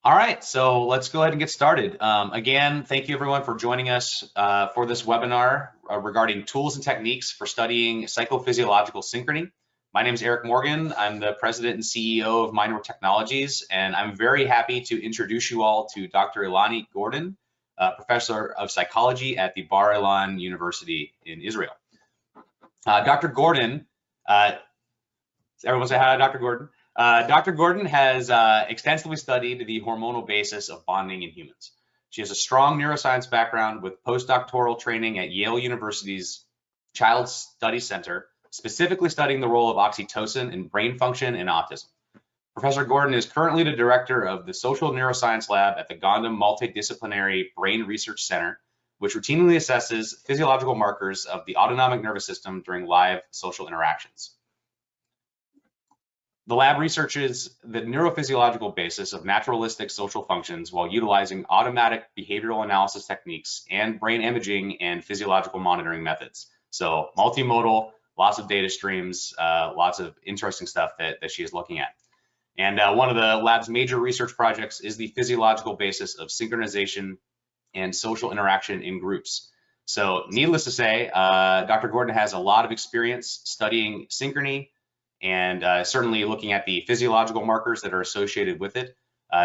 All right, so let's go ahead and get started. Again, thank you everyone for joining us for this webinar regarding tools and techniques for studying psychophysiological synchrony. My name is Eric Morgan. I'm the president and CEO of MindWare Technologies, and I'm very happy to introduce you all to Dr. Ilanit Gordon, professor of psychology at the Bar Ilan University in Israel. Dr. Gordon, everyone say hi to Dr. Gordon. Dr. Gordon has extensively studied the hormonal basis of bonding in humans. She has a strong neuroscience background with postdoctoral training at Yale University's Child Study Center, specifically studying the role of oxytocin in brain function and autism. Professor Gordon is currently the director of the Social Neuroscience Lab at the Gonda Multidisciplinary Brain Research Center, which routinely assesses physiological markers of the autonomic nervous system during live social interactions. The lab researches the neurophysiological basis of naturalistic social functions while utilizing automatic behavioral analysis techniques and brain imaging and physiological monitoring methods. So multimodal, lots of data streams, lots of interesting stuff that she is looking at. And one of the lab's major research projects is the physiological basis of synchronization and social interaction in groups. So needless to say, Dr. Gordon has a lot of experience studying synchrony, and certainly looking at the physiological markers that are associated with it.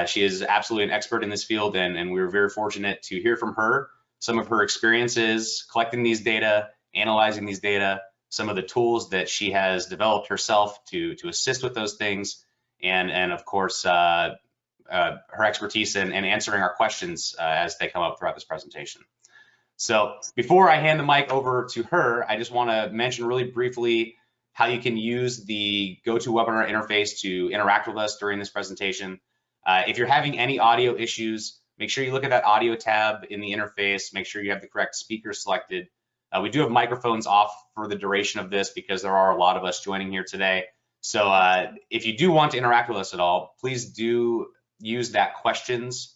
She is absolutely an expert in this field, and we were very fortunate to hear from her some of her experiences collecting these data, analyzing these data, some of the tools that she has developed herself to assist with those things, and of course, her expertise in answering our questions as they come up throughout this presentation. So before I hand the mic over to her, I just want to mention really briefly how you can use the GoToWebinar interface to interact with us during this presentation. If you're having any audio issues, make sure you look at that audio tab in the interface, make sure you have the correct speaker selected. We do have microphones off for the duration of this because there are a lot of us joining here today. So if you do want to interact with us at all, please do use that questions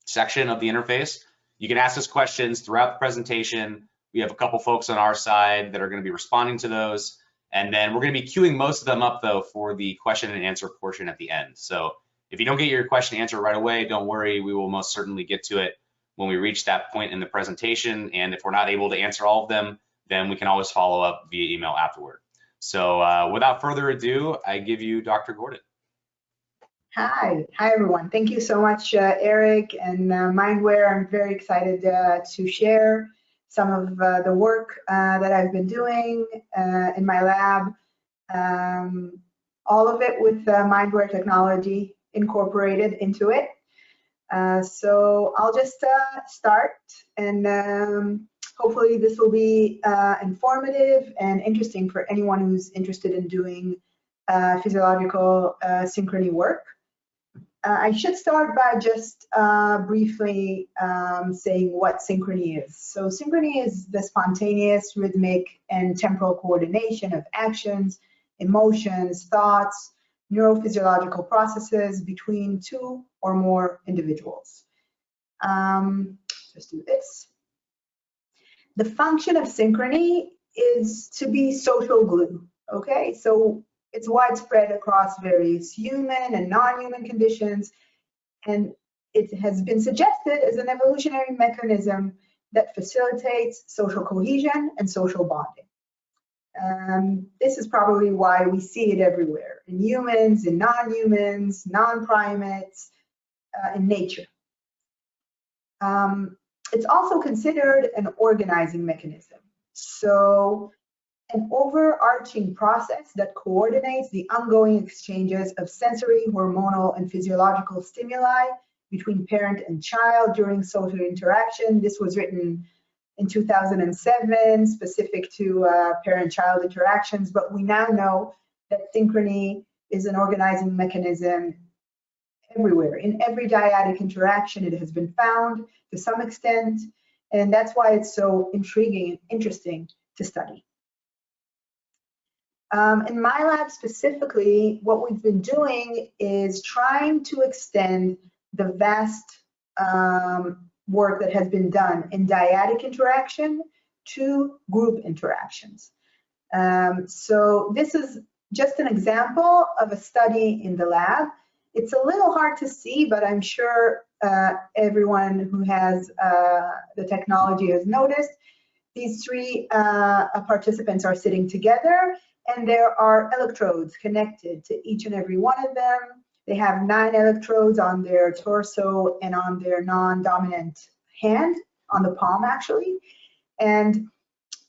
section of the interface. You can ask us questions throughout the presentation. We have a couple folks on our side that are going to be responding to those. And then we're going to be queuing most of them up, though, for the question and answer portion at the end. So if you don't get your question answered right away, don't worry. We will most certainly get to it when we reach that point in the presentation. And if we're not able to answer all of them, then we can always follow up via email afterward. So without further ado, I give you Dr. Gordon. Hi everyone. Thank you so much, Eric and MindWare. I'm very excited to share some of the work that I've been doing in my lab, all of it with MindWare technology incorporated into it. So I'll just start, and hopefully this will be informative and interesting for anyone who's interested in doing physiological synchrony work. I should start by just briefly saying what synchrony is. So synchrony is the spontaneous, rhythmic, and temporal coordination of actions, emotions, thoughts, neurophysiological processes between two or more individuals. Just do this. The function of synchrony is to be social glue, okay? So it's widespread across various human and non-human conditions, and it has been suggested as an evolutionary mechanism that facilitates social cohesion and social bonding. This is probably why we see it everywhere, in humans, in non-humans, non-primates, in nature. It's also considered an organizing mechanism. So an overarching process that coordinates the ongoing exchanges of sensory, hormonal, and physiological stimuli between parent and child during social interaction. This was written in 2007, specific to parent-child interactions, but we now know that synchrony is an organizing mechanism everywhere. In every dyadic interaction, it has been found to some extent, and that's why it's so intriguing and interesting to study. In my lab specifically, what we've been doing is trying to extend the vast work that has been done in dyadic interaction to group interactions. So this is just an example of a study in the lab. It's a little hard to see, but I'm sure everyone who has the technology has noticed. These three participants are sitting together, and there are electrodes connected to each and every one of them. They have 9 electrodes on their torso and on their non-dominant hand, on the palm actually. And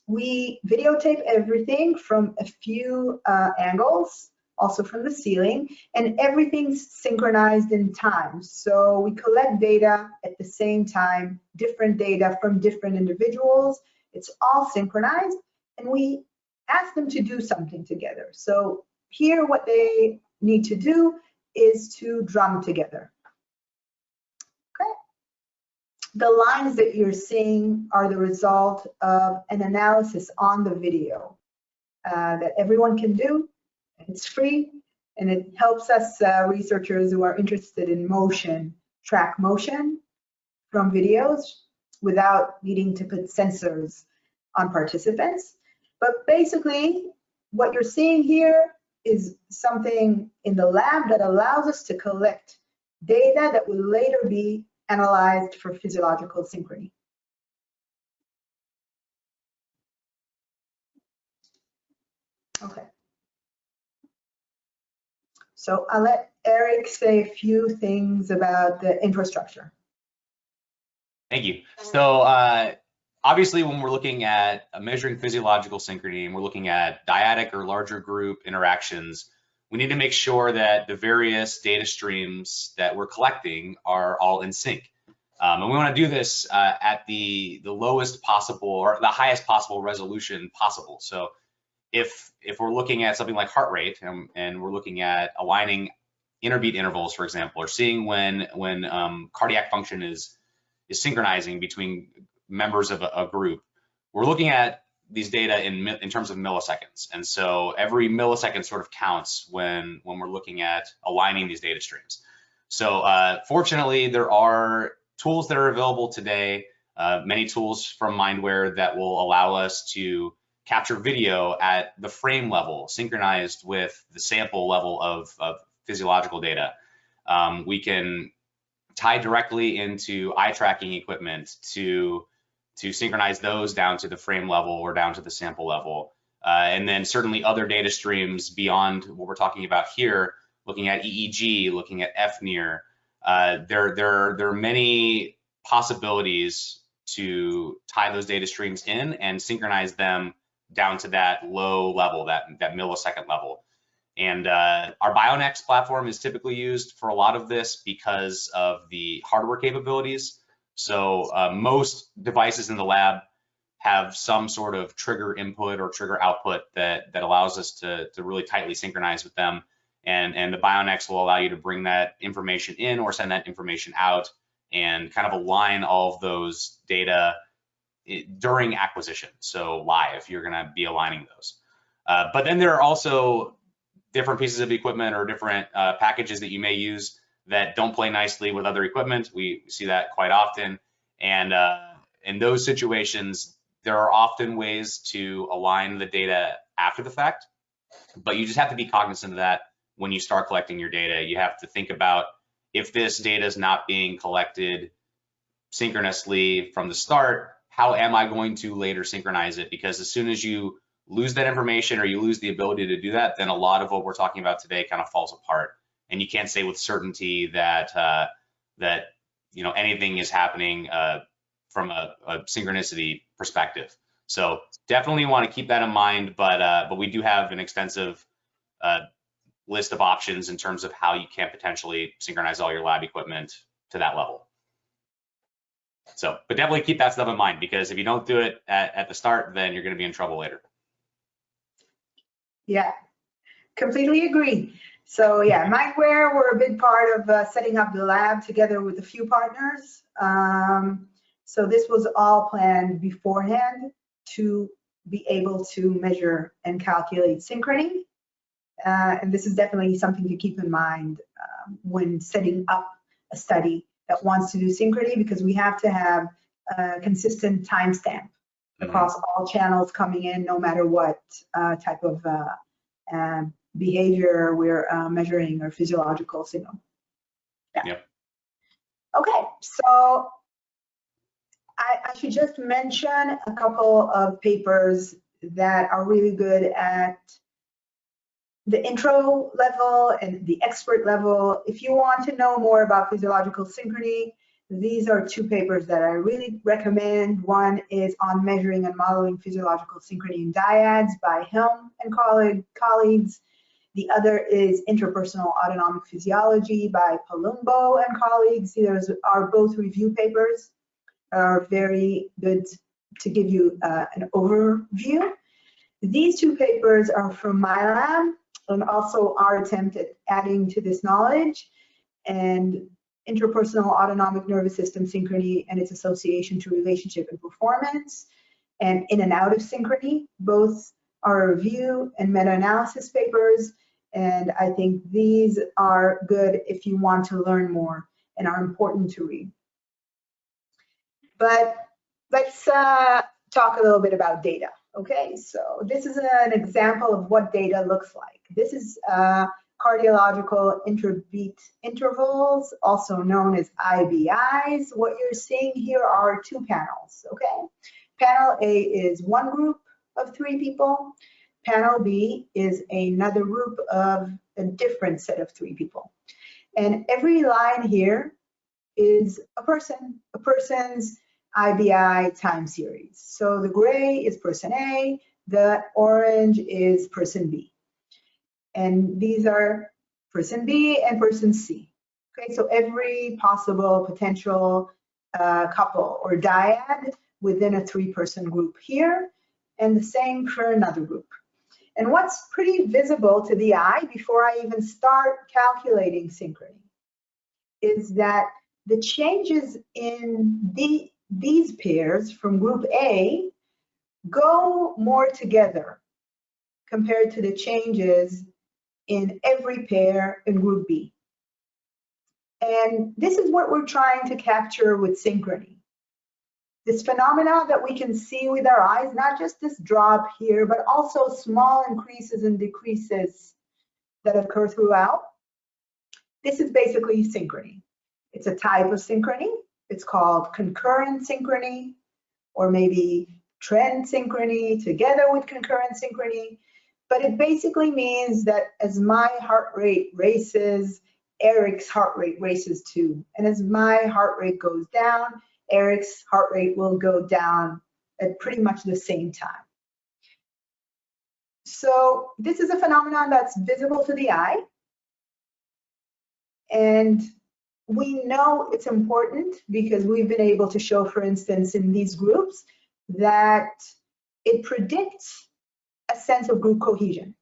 we videotape everything from a few angles, also from the ceiling, and everything's synchronized in time. So we collect data at the same time, different data from different individuals. It's all synchronized, and we ask them to do something together. So here what they need to do is to drum together. Okay. The lines that you're seeing are the result of an analysis on the video that everyone can do. It's free, and it helps us researchers who are interested in motion track motion from videos without needing to put sensors on participants. But basically, what you're seeing here is something in the lab that allows us to collect data that will later be analyzed for physiological synchrony. Okay. So I'll let Eric say a few things about the infrastructure. Thank you. So obviously, when we're looking at measuring physiological synchrony and we're looking at dyadic or larger group interactions, we need to make sure that the various data streams that we're collecting are all in sync. And we want to do this at the lowest possible or the highest possible resolution possible. So if we're looking at something like heart rate and we're looking at aligning interbeat intervals, for example, or seeing when cardiac function is synchronizing between members of a group, we're looking at these data in terms of milliseconds. And so every millisecond sort of counts when we're looking at aligning these data streams. So fortunately, there are tools that are available today, many tools from MindWare that will allow us to capture video at the frame level, synchronized with the sample level of physiological data. We can tie directly into eye tracking equipment to synchronize those down to the frame level or down to the sample level. And then certainly other data streams beyond what we're talking about here, looking at EEG, looking at fNIR. There are many possibilities to tie those data streams in and synchronize them down to that low level, that millisecond level. And our BioNext platform is typically used for a lot of this because of the hardware capabilities. So most devices in the lab have some sort of trigger input or trigger output that allows us to really tightly synchronize with them. And the BioNext will allow you to bring that information in or send that information out and kind of align all of those data during acquisition. So live, you're going to be aligning those. But then there are also different pieces of equipment or different packages that you may use that don't play nicely with other equipment. We see that quite often. And in those situations, there are often ways to align the data after the fact, but you just have to be cognizant of that when you start collecting your data. You have to think about, if this data is not being collected synchronously from the start, how am I going to later synchronize it? Because as soon as you lose that information or you lose the ability to do that, then a lot of what we're talking about today kind of falls apart. And you can't say with certainty that anything is happening from a synchronicity perspective. So definitely want to keep that in mind, but we do have an extensive list of options in terms of how you can potentially synchronize all your lab equipment to that level. So, but definitely keep that stuff in mind, because if you don't do it at the start, then you're going to be in trouble later. Yeah, completely agree. So yeah, MindWare, we're a big part of setting up the lab together with a few partners. So this was all planned beforehand to be able to measure and calculate synchrony. And this is definitely something to keep in mind when setting up a study that wants to do synchrony, because we have to have a consistent timestamp across all channels coming in, no matter what type of behavior we're measuring or physiological signal. Yeah. Yep. Okay, so I should just mention a couple of papers that are really good at the intro level and the expert level. If you want to know more about physiological synchrony, these are two papers that I really recommend. One is on measuring and modeling physiological synchrony in dyads by Helm and colleagues. The other is Interpersonal Autonomic Physiology by Palumbo and colleagues. These are both review papers, are very good to give you an overview. These two papers are from my lab and also our attempt at adding to this knowledge, and interpersonal autonomic nervous system synchrony and its association to relationship and performance, and in and out of synchrony. Both are review and meta-analysis papers, and I think these are good if you want to learn more and are important to read. But let's talk a little bit about data. Okay, so this is an example of what data looks like. This is cardiological interbeat intervals, also known as IBIs. What you're seeing here are two panels, okay? Panel A is one group of 3 people. Panel B is another group of a different set of 3 people. And every line here is a person's IBI time series. So the gray is person A, the orange is person B. And these are person B and person C. Okay, so every possible potential couple or dyad within a 3-person group here, and the same for another group. And what's pretty visible to the eye before I even start calculating synchrony is that the changes in these pairs from group A go more together compared to the changes in every pair in group B. And this is what we're trying to capture with synchrony. This phenomena that we can see with our eyes, not just this drop here, but also small increases and decreases that occur throughout. This is basically synchrony. It's a type of synchrony. It's called concurrent synchrony, or maybe trend synchrony together with concurrent synchrony. But it basically means that as my heart rate races, Eric's heart rate races too. And as my heart rate goes down, Eric's heart rate will go down at pretty much the same time. So this is a phenomenon that's visible to the eye. And we know it's important because we've been able to show, for instance, in these groups, that it predicts a sense of group cohesion.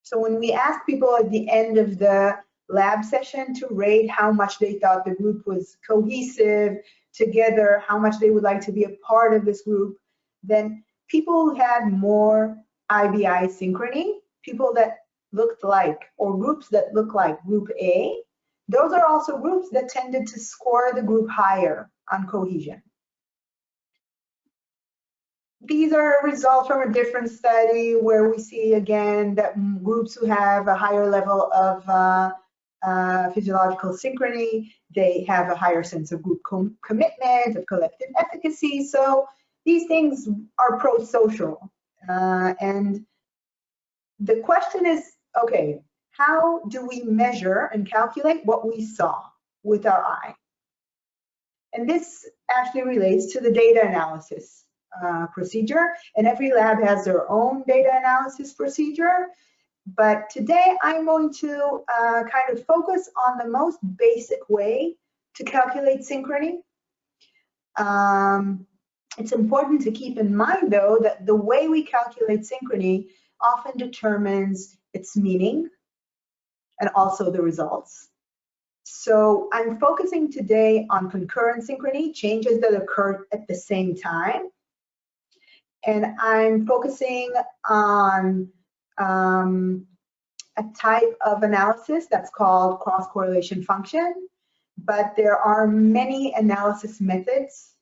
So when we ask people at the end of the lab session to rate how much they thought the group was cohesive, together, how much they would like to be a part of this group, then people who had more IBI synchrony, people that looked like, or groups that look like group A, those are also groups that tended to score the group higher on cohesion. These are results from a different study where we see again that groups who have a higher level of physiological synchrony, they have a higher sense of group commitment, of collective efficacy. So these things are pro-social. And the question is, okay, how do we measure and calculate what we saw with our eye? And this actually relates to the data analysis procedure, and every lab has their own data analysis procedure. But today I'm going to kind of focus on the most basic way to calculate synchrony. It's important to keep in mind, though, that the way we calculate synchrony often determines its meaning and also the results. So I'm focusing today on concurrent synchrony, changes that occur at the same time. And I'm focusing on a type of analysis that's called cross-correlation function, but there are many analysis methods.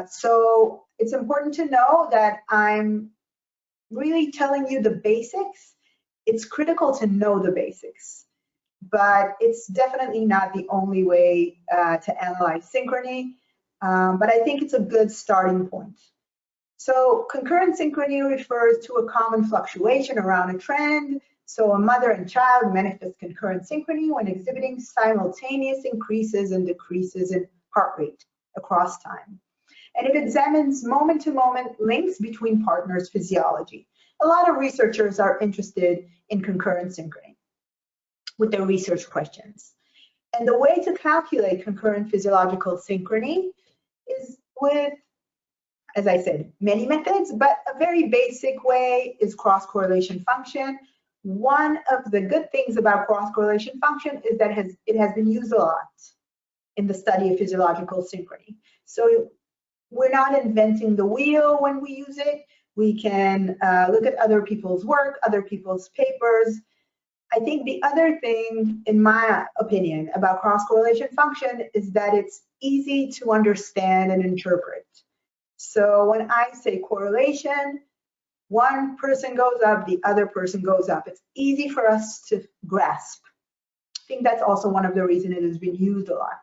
So it's important to know that I'm really telling you the basics. It's critical to know the basics but it's definitely not the only way to analyze synchrony, but I think it's a good starting point. So concurrent synchrony refers to a common fluctuation around a trend. So a mother and child manifest concurrent synchrony when exhibiting simultaneous increases and decreases in heart rate across time. And it examines moment-to-moment links between partners' physiology. A lot of researchers are interested in concurrent synchrony with their research questions. And the way to calculate concurrent physiological synchrony is with, as I said, many methods, but a very basic way is cross-correlation function. One of the good things about cross-correlation function is that it has been used a lot in the study of physiological synchrony. So we're not inventing the wheel when we use it. We can look at other people's work, other people's papers. I think the other thing, in my opinion, about cross-correlation function is that it's easy to understand and interpret. So when I say correlation, one person goes up, the other person goes up. It's easy for us to grasp. I think that's also one of the reasons it has been used a lot.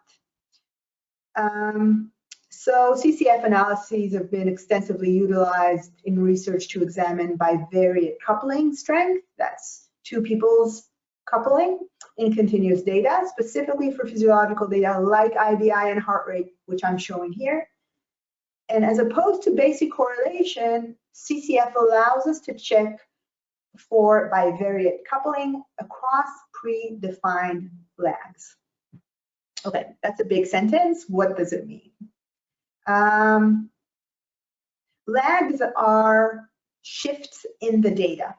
So CCF analyses have been extensively utilized in research to examine bivariate coupling strength. That's two people's coupling in continuous data, specifically for physiological data like IBI and heart rate, which I'm showing here. And as opposed to basic correlation, CCF allows us to check for bivariate coupling across predefined lags. Okay, that's a big sentence. What does it mean? Lags are shifts in the data,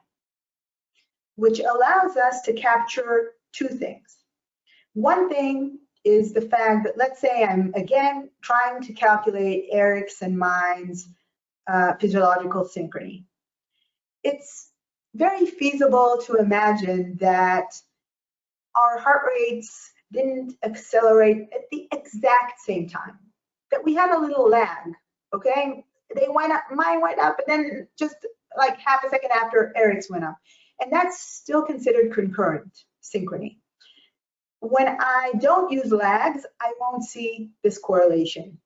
which allows us to capture two things. One thing is the fact that, let's say I'm again trying to calculate Eric's and mine's physiological synchrony. It's very feasible to imagine that our heart rates didn't accelerate at the exact same time, that we had a little lag, okay? They went up, mine went up, and then just like half a second after, Eric's went up. And that's still considered concurrent synchrony. When I don't use lags, I won't see this correlation.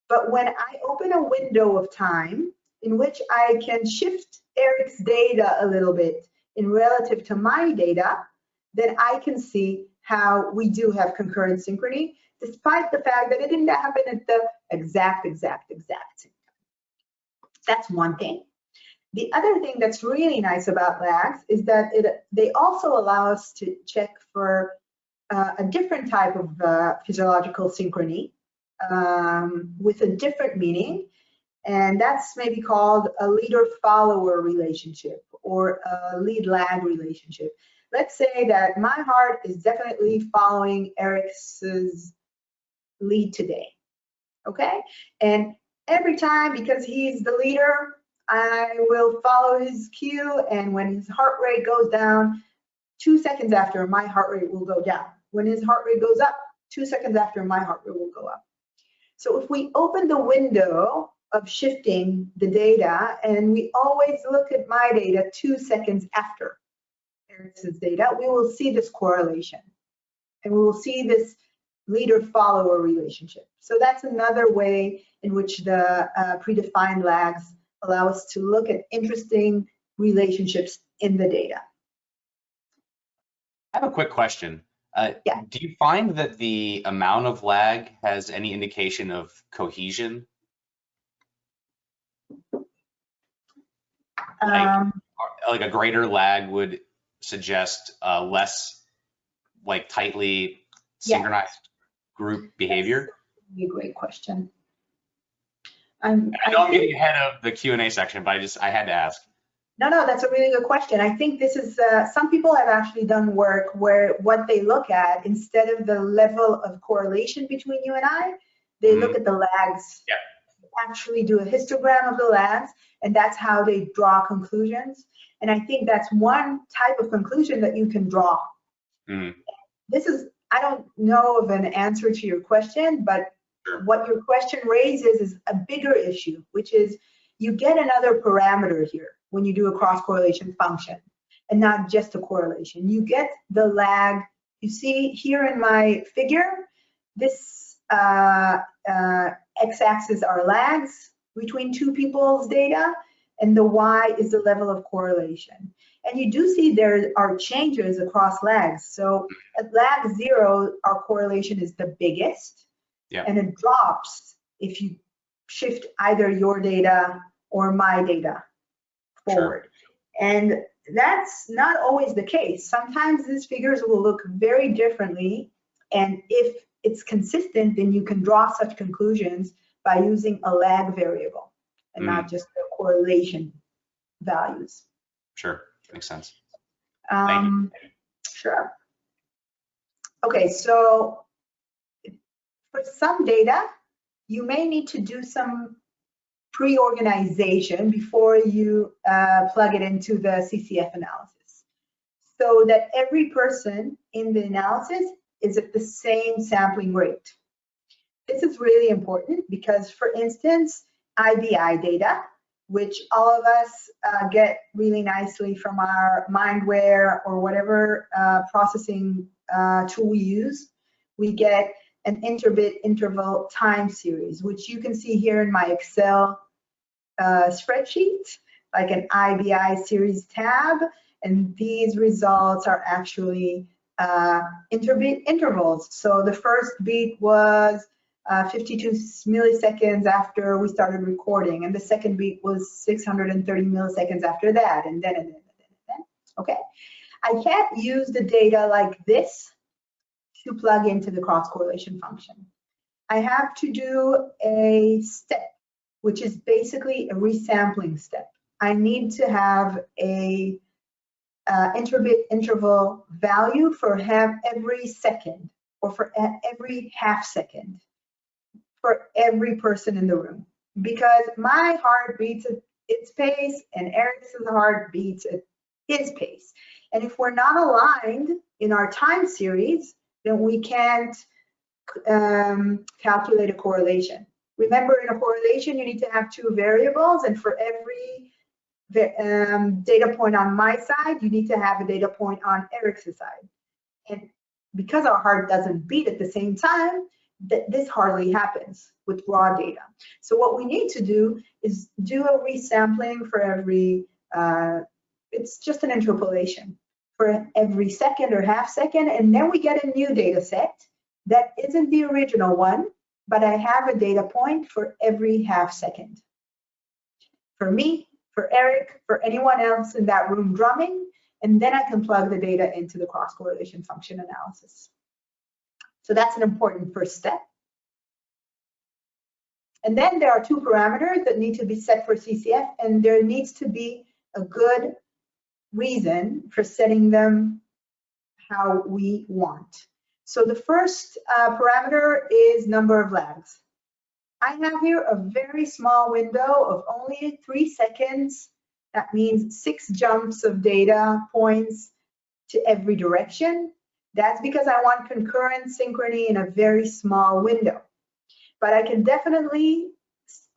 But when I open a window of time in which I can shift Eric's data a little bit in relative to my data, then I can see how we do have concurrent synchrony, despite the fact that it didn't happen at the exact same time. That's one thing. The other thing that's really nice about lags is that they also allow us to check for a different type of physiological synchrony with a different meaning, and that's maybe called a leader-follower relationship or a lead-lag relationship. Let's say that my heart is definitely following Eric's lead today, okay? And every time, because he's the leader, I will follow his cue, and when his heart rate goes down, 2 seconds after, my heart rate will go down. When his heart rate goes up, 2 seconds after, my heart rate will go up. So if we open the window of shifting the data, and we always look at my data 2 seconds after Eric's data, we will see this correlation, and we will see this leader-follower relationship. So that's another way in which the predefined lags allow us to look at interesting relationships in the data. I have a quick question. Yeah. Do you find that the amount of lag has any indication of cohesion? Like a greater lag would suggest less like tightly synchronized group behavior? A great question. I know I'm getting ahead of the Q&A section, but I had to ask. No, that's a really good question. I think this is, some people have actually done work where what they look at, instead of the level of correlation between you and I, they look at the lags. Yeah. Actually do a histogram of the lags, and that's how they draw conclusions. And I think that's one type of conclusion that you can draw. This is, I don't know of an answer to your question, but what your question raises is a bigger issue, which is you get another parameter here when you do a cross-correlation function, and not just a correlation. You get the lag You see here in my figure, this x-axis are lags between two people's data, and the y is the level of correlation. And you do see there are changes across lags. So at lag 0, our correlation is the biggest, and it drops if you shift either your data or my data forward. Sure. And that's not always the case. Sometimes these figures will look very differently, and if it's consistent, then you can draw such conclusions by using a lag variable and not just the correlation values. Sure, makes sense. Thank you. Sure. Okay, so for some data, you may need to do some pre-organization before you plug it into the CCF analysis, so that every person in the analysis is at the same sampling rate. This is really important because, for instance, IBI data, which all of us get really nicely from our MindWare or whatever processing tool we use, we get an interbit interval time series, which you can see here in my Excel spreadsheet, like an IBI series tab, and these results are actually interbit intervals. So the first beat was 52 milliseconds after we started recording, and the second beat was 630 milliseconds after that, and then. Okay, I can't use the data like this to plug into the cross-correlation function. I have to do a step, which is basically a resampling step. I need to have a interbit interval value for every second, or for every half second, for every person in the room, because my heart beats at its pace and Eric's heart beats at his pace. And if we're not aligned in our time series, then we can't calculate a correlation. Remember, in a correlation, you need to have two variables, and for every data point on my side, you need to have a data point on Eric's side. And because our heart doesn't beat at the same time, this hardly happens with raw data. So what we need to do is do a resampling for every, it's just an interpolation for every second or half second, and then we get a new data set that isn't the original one, but I have a data point for every half second. For me, for Eric, for anyone else in that room drumming, and then I can plug the data into the cross-correlation function analysis. So that's an important first step. And then there are two parameters that need to be set for CCF, and there needs to be a good reason for setting them how we want. So the first parameter is number of lags. I have here a very small window of only 3 seconds. That means 6 jumps of data points to every direction. That's because I want concurrent synchrony in a very small window. But I can definitely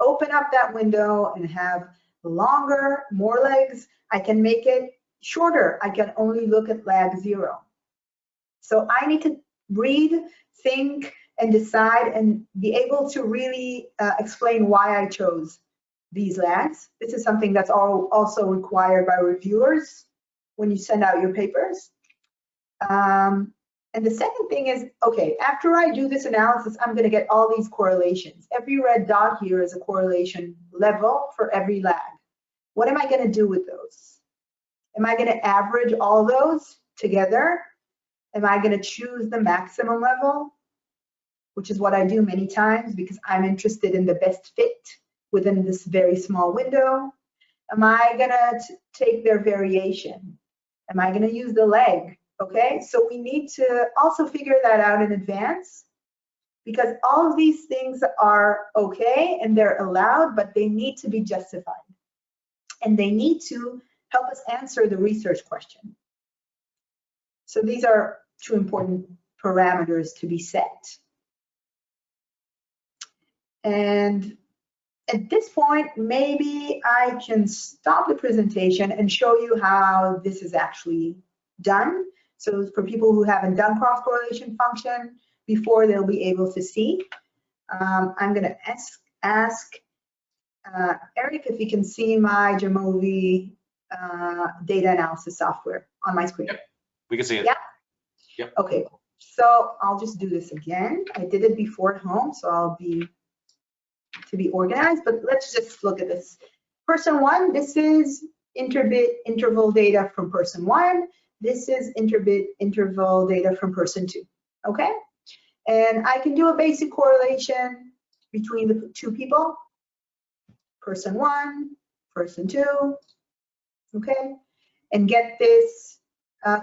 open up that window and have longer, more legs. I can make it shorter. I can only look at lag 0. So I need to read, think, and decide and be able to really explain why I chose these lags. This is something that's also required by reviewers when you send out your papers. And the second thing is, okay, after I do this analysis, I'm going to get all these correlations. Every red dot here is a correlation level for every lag. What am I going to do with those? Am I going to average all those together? Am I going to choose the maximum level, which is what I do many times because I'm interested in the best fit within this very small window? Am I going to take their variation? Am I going to use the leg? Okay, so we need to also figure that out in advance, because all of these things are okay and they're allowed, but they need to be justified. And they need to help us answer the research question. So these are two important parameters to be set. And at this point, maybe I can stop the presentation and show you how this is actually done. So for people who haven't done cross-correlation function before, they'll be able to see. I'm going to ask Eric if he can see my Jamovi data analysis software on my screen. Yep. We can see it. Yeah? Yep. Okay, so I'll just do this again. I did it before at home, so I'll be organized, but let's just look at this. Person one, this is interbit interval data from person one. This is interbit interval data from person two, okay? And I can do a basic correlation between the two people, person one, person two, okay? And get this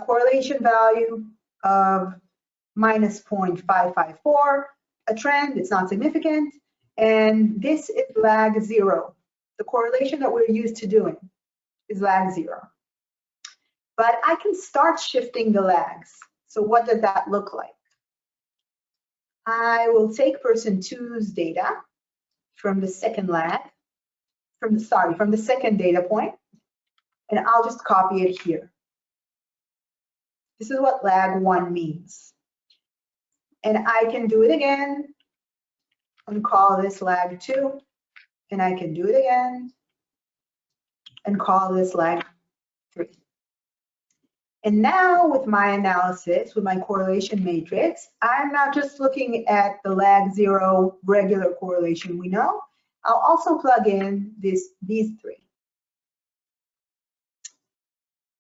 correlation value of minus 0.554, a trend, it's not significant, and this is lag 0. The correlation that we're used to doing is lag 0. But I can start shifting the lags. So what does that look like? I will take person 2's data from the second lag, from the second data point, and I'll just copy it here. This is what lag 1 means. And I can do it again and call this lag 2, and I can do it again and call this lag 3. And now with my analysis, with my correlation matrix, I'm not just looking at the lag 0 regular correlation we know. I'll also plug in these 3.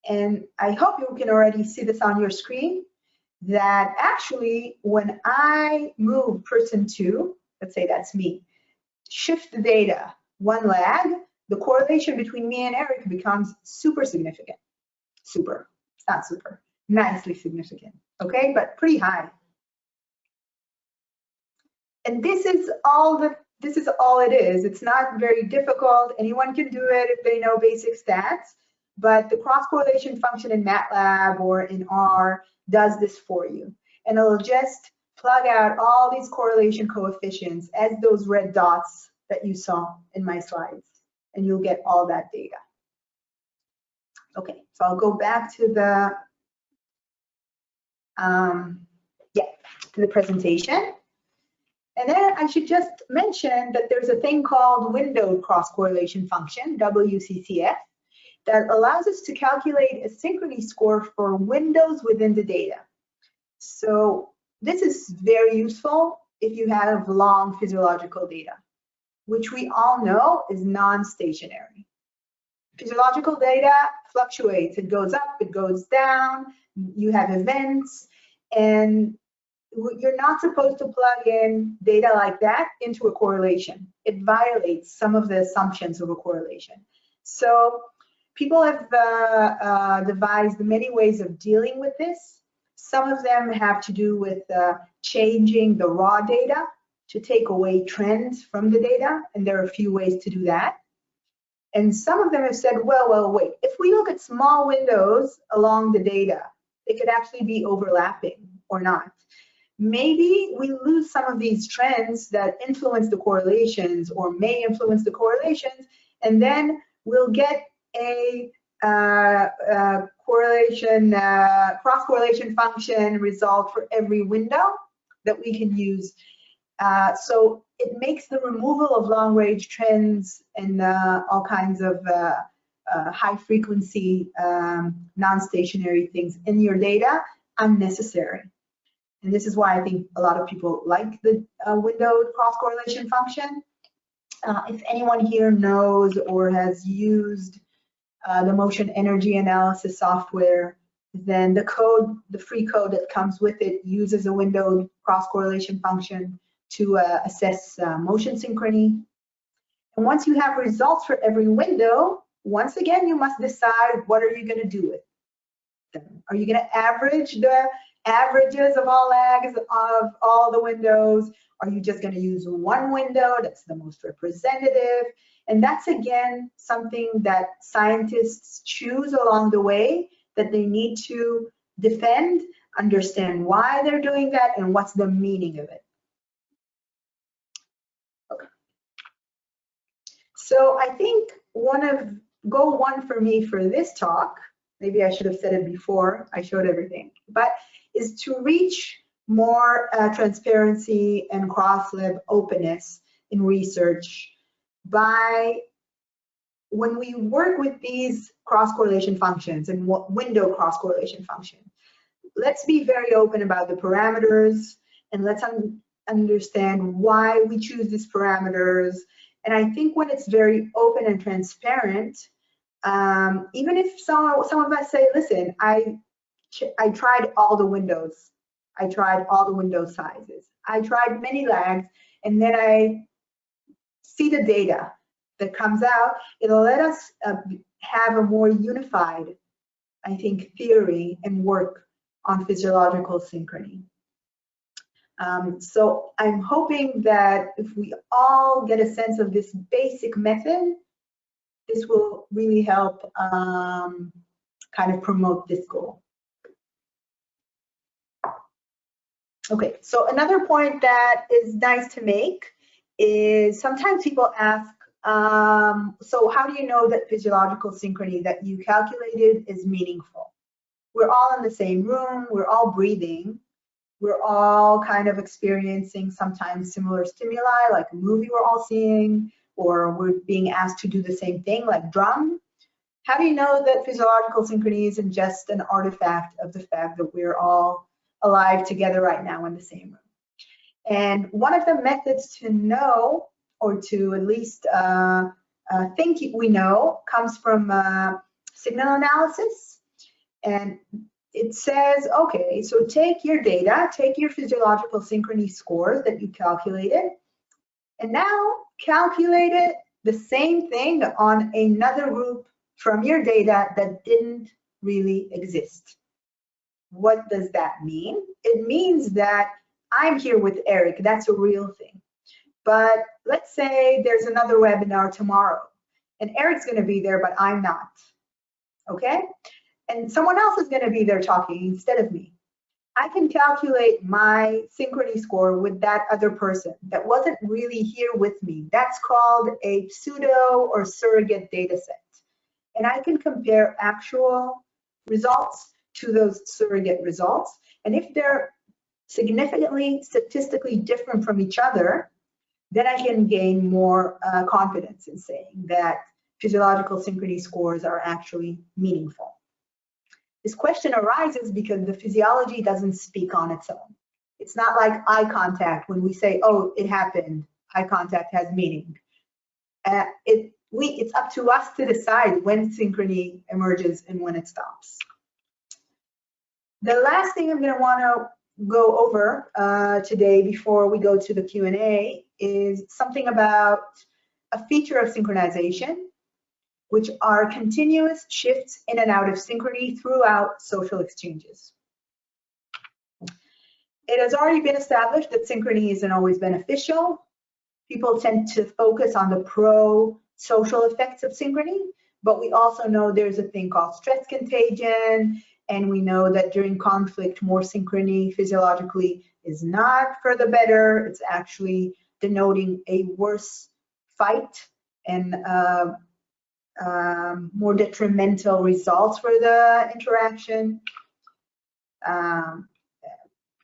And I hope you can already see this on your screen, that actually when I move person 2, let's say that's me, shift the data 1 lag, the correlation between me and Eric becomes super significant. Super, it's not super, nicely significant, okay, but pretty high. And this is all it is. It's not very difficult. Anyone can do it if they know basic stats, but the cross-correlation function in MATLAB or in R does this for you. And it'll just plug out all these correlation coefficients as those red dots that you saw in my slides, and you'll get all that data. Okay, so I'll go back to the presentation. And then I should just mention that there's a thing called windowed cross-correlation function, WCCF, that allows us to calculate a synchrony score for windows within the data. So this is very useful if you have long physiological data, which we all know is non-stationary. Physiological data fluctuates. It goes up, it goes down, you have events, and you're not supposed to plug in data like that into a correlation. It violates some of the assumptions of a correlation. So people have devised many ways of dealing with this. Some of them have to do with changing the raw data to take away trends from the data, and there are a few ways to do that. And some of them have said, well, wait, if we look at small windows along the data, they could actually be overlapping or not. Maybe we lose some of these trends that influence the correlations or may influence the correlations, and then we'll get a cross-correlation function result for every window that we can use. So it makes the removal of long-range trends and all kinds of high-frequency non-stationary things in your data unnecessary. And this is why I think a lot of people like the windowed cross-correlation function. If anyone here knows or has used the motion energy analysis software, then the code, the free code that comes with it, uses a windowed cross-correlation function to assess motion synchrony. And once you have results for every window, once again, you must decide what are you going to do with them. Are you going to average the averages of all lags of all the windows? Are you just going to use one window that's the most representative? And that's, again, something that scientists choose along the way that they need to defend, understand why they're doing that, and what's the meaning of it. Okay. So I think goal one for me for this talk, maybe I should have said it before I showed everything, but is to reach more transparency and cross-lab openness in research by, when we work with these cross-correlation functions and window cross-correlation functions, let's be very open about the parameters, and let's understand why we choose these parameters. And I think when it's very open and transparent, even if some of us say, listen, I tried all the windows, I tried all the window sizes, I tried many lags, and then I see the data that comes out, it'll let us have a more unified, I think, theory and work on physiological synchrony. So I'm hoping that if we all get a sense of this basic method, this will really help kind of promote this goal. Okay, so another point that is nice to make is sometimes people ask, so how do you know that physiological synchrony that you calculated is meaningful? We're all in the same room, we're all breathing, we're all kind of experiencing sometimes similar stimuli, like a movie we're all seeing, or we're being asked to do the same thing, like drum. How do you know that physiological synchrony isn't just an artifact of the fact that we're all alive together right now in the same room? And one of the methods to know, or to at least think we know, comes from signal analysis. And it says, okay, so take your data, take your physiological synchrony scores that you calculated, and now calculate it the same thing on another group from your data that didn't really exist. What does that mean? It means that I'm here with Eric, that's a real thing. But let's say there's another webinar tomorrow, and Eric's gonna be there, but I'm not, okay? And someone else is gonna be there talking instead of me. I can calculate my synchrony score with that other person that wasn't really here with me. That's called a pseudo or surrogate data set. And I can compare actual results to those surrogate results. And if they're significantly statistically different from each other, then I can gain more confidence in saying that physiological synchrony scores are actually meaningful. This question arises because the physiology doesn't speak on its own. It's not like eye contact when we say, oh, it happened, eye contact has meaning. It's up to us to decide when synchrony emerges and when it stops. The last thing I'm going to want to go over today before we go to the Q&A is something about a feature of synchronization, which are continuous shifts in and out of synchrony throughout social exchanges. It has already been established that synchrony isn't always beneficial. People tend to focus on the pro-social effects of synchrony, but we also know there's a thing called stress contagion, and we know that during conflict, more synchrony physiologically is not for the better. It's actually denoting a worse fight and more detrimental results for the interaction.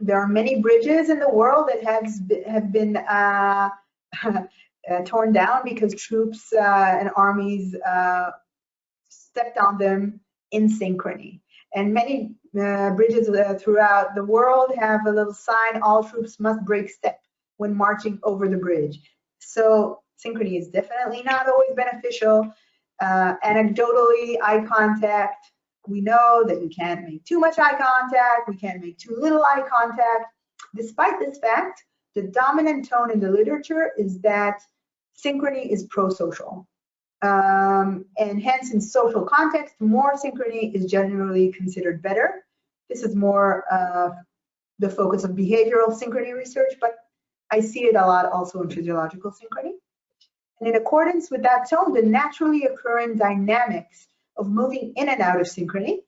There are many bridges in the world that have been torn down because troops and armies stepped on them in synchrony. And many bridges throughout the world have a little sign, all troops must break step when marching over the bridge. So synchrony is definitely not always beneficial. Anecdotally, eye contact, we know that we can't make too much eye contact, we can't make too little eye contact. Despite this fact, the dominant tone in the literature is that synchrony is pro-social. And hence, in social context, more synchrony is generally considered better. This is more the focus of behavioral synchrony research, but I see it a lot also in physiological synchrony. And in accordance with that tone, the naturally occurring dynamics of moving in and out of synchrony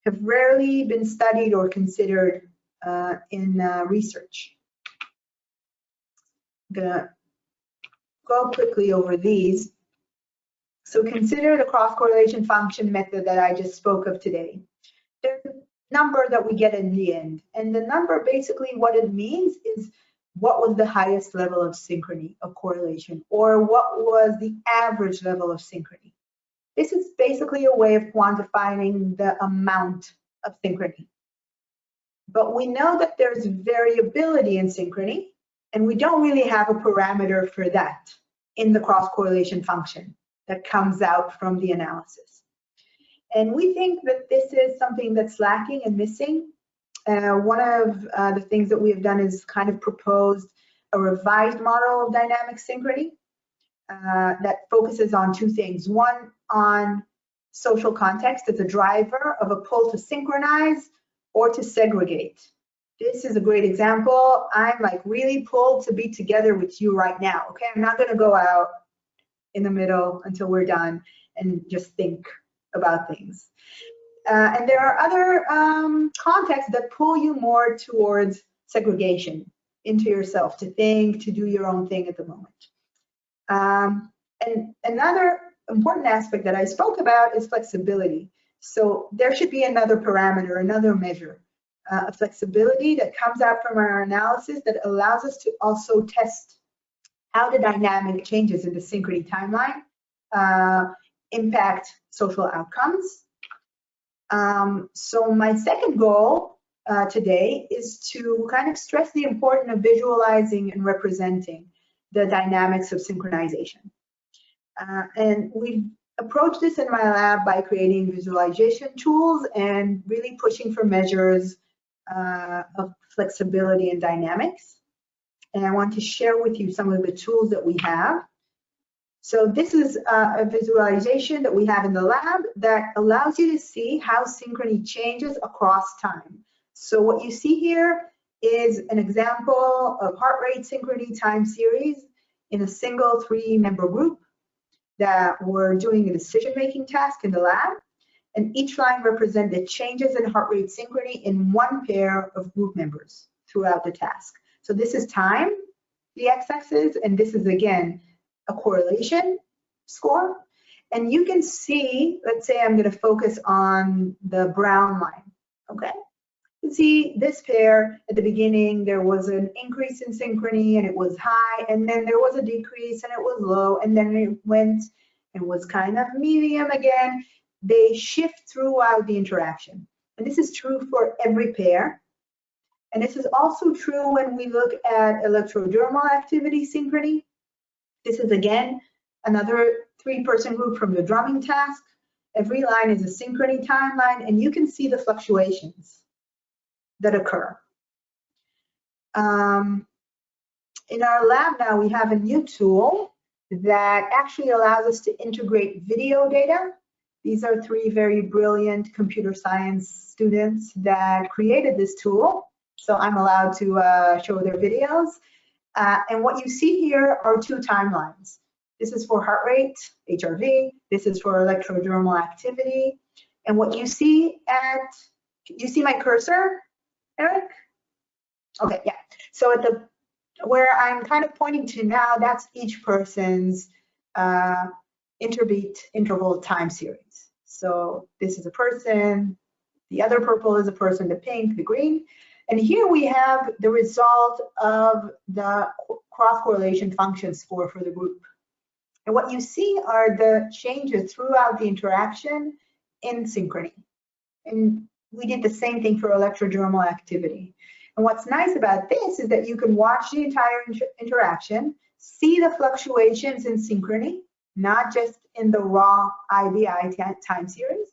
have rarely been studied or considered in research. I'm gonna go quickly over these. So consider the cross-correlation function method that I just spoke of today. there's a number that we get in the end. And the number, basically what it means is what was the highest level of synchrony, of correlation, or what was the average level of synchrony. This is basically a way of quantifying the amount of synchrony. But we know that there's variability in synchrony, and we don't really have a parameter for that in the cross-correlation function that comes out from the analysis. And we think that this is something that's lacking and missing. One of the things that we have done is kind of proposed a revised model of dynamic synchrony that focuses on two things. One, on social context as a driver of a pull to synchronize or to segregate. This is a great example. I'm like really pulled to be together with you right now. Okay, I'm not gonna go out in the middle until we're done and just think about things. And there are other contexts that pull you more towards segregation into yourself, to think, to do your own thing at the moment. And another important aspect that I spoke about is flexibility. So there should be another parameter, another measure of flexibility that comes out from our analysis that allows us to also test how the dynamic changes in the synchrony timeline impact social outcomes. So my second goal today is to kind of stress the importance of visualizing and representing the dynamics of synchronization. And we approach this in my lab by creating visualization tools and really pushing for measures of flexibility and dynamics. And I want to share with you some of the tools that we have. So this is a visualization that we have in the lab that allows you to see how synchrony changes across time. So what you see here is an example of heart rate synchrony time series in a single 3-member group that were doing a decision-making task in the lab. And each line represented changes in heart rate synchrony in one pair of group members throughout the task. So this is time, the x-axis, and this is, again, a correlation score. And you can see, let's say I'm going to focus on the brown line, okay? You can see this pair at the beginning, there was an increase in synchrony and it was high, and then there was a decrease and it was low, and then it went and was kind of medium again. They shift throughout the interaction. And this is true for every pair. And this is also true when we look at electrodermal activity synchrony. This is, again, another 3-person group from the drumming task. Every line is a synchrony timeline, and you can see the fluctuations that occur. In our lab now, we have a new tool that actually allows us to integrate video data. These are 3 very brilliant computer science students that created this tool. So I'm allowed to show their videos. And what you see here are 2 timelines. This is for heart rate, HRV. This is for electrodermal activity. And what you see you see my cursor, Eric? Okay, yeah. So at where I'm kind of pointing to now, that's each person's interbeat interval time series. So this is a person, the other purple is a person, the pink, the green. And here we have the result of the cross-correlation function score for the group. And what you see are the changes throughout the interaction in synchrony. And we did the same thing for electrodermal activity. And what's nice about this is that you can watch the entire interaction, see the fluctuations in synchrony, not just in the raw IBI time series,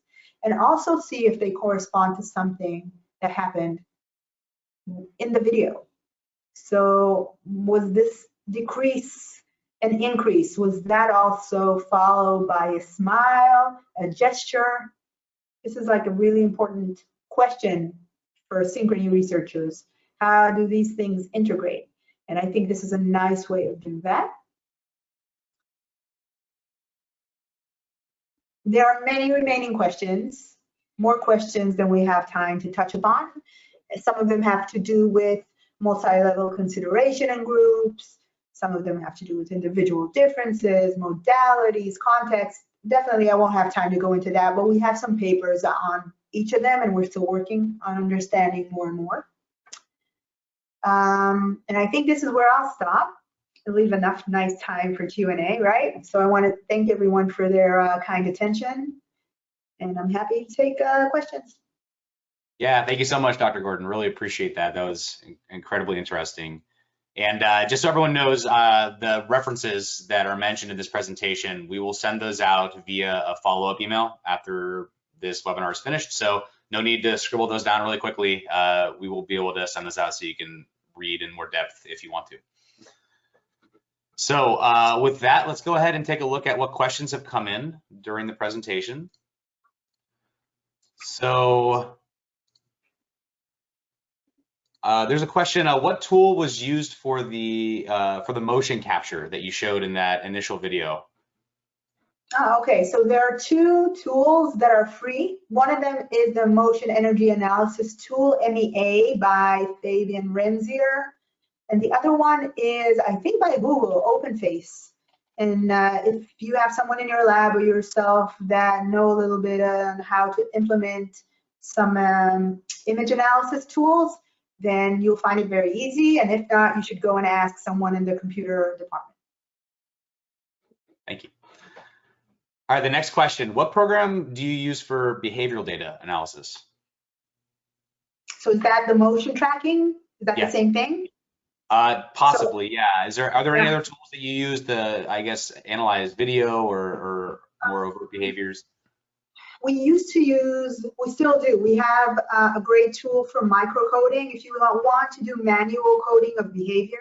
and also see if they correspond to something that happened in the video. So was this decrease an increase? Was that also followed by a smile, a gesture? This is like a really important question for synchrony researchers. How do these things integrate? And I think this is a nice way of doing that. There are many remaining questions, more questions than we have time to touch upon. Some of them have to do with multi-level consideration in groups. Some of them have to do with individual differences, modalities, context. Definitely, I won't have time to go into that, but we have some papers on each of them, and we're still working on understanding more and more. And I think this is where I'll stop and leave enough nice time for Q&A, right? So I want to thank everyone for their kind attention, and I'm happy to take questions. Yeah, thank you so much, Dr. Gordon. Really appreciate that. That was incredibly interesting. And just so everyone knows, the references that are mentioned in this presentation, we will send those out via a follow-up email after this webinar is finished. So no need to scribble those down really quickly. We will be able to send those out so you can read in more depth if you want to. So with that, let's go ahead and take a look at what questions have come in during the presentation. So there's a question, what tool was used for the motion capture that you showed in that initial video? Oh, okay, so there are two tools that are free. One of them is the Motion Energy Analysis Tool, MEA, by Fabian Remzier. And the other one is, I think, by Google, OpenFace. And if you have someone in your lab or yourself that know a little bit on how to implement some image analysis tools, then you'll find it very easy. And if not, you should go and ask someone in the computer department. Thank you. All right, the next question. What program do you use for behavioral data analysis? So is that the motion tracking? Is that the same thing? Possibly, yeah. Are there any other tools that you use to, I guess, analyze video or more overt behaviors? We used to use, we still do. We have a great tool for microcoding. If you want to do manual coding of behavior,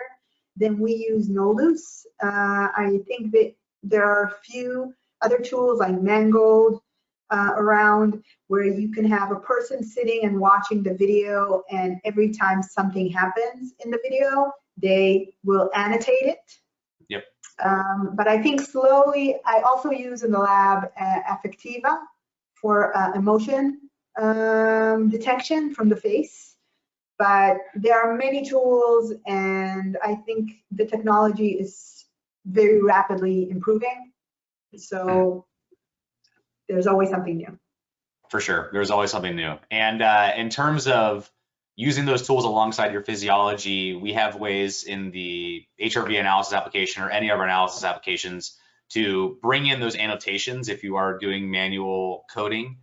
then we use Nolus. I think that there are a few other tools like Mangold around where you can have a person sitting and watching the video, and every time something happens in the video, they will annotate it. Yep. But I think slowly, I also use in the lab Affectiva for emotion detection from the face. But there are many tools, and I think the technology is very rapidly improving. So there's always something new. For sure, there's always something new. And in terms of using those tools alongside your physiology, we have ways in the HRV analysis application or any of our analysis applications to bring in those annotations if you are doing manual coding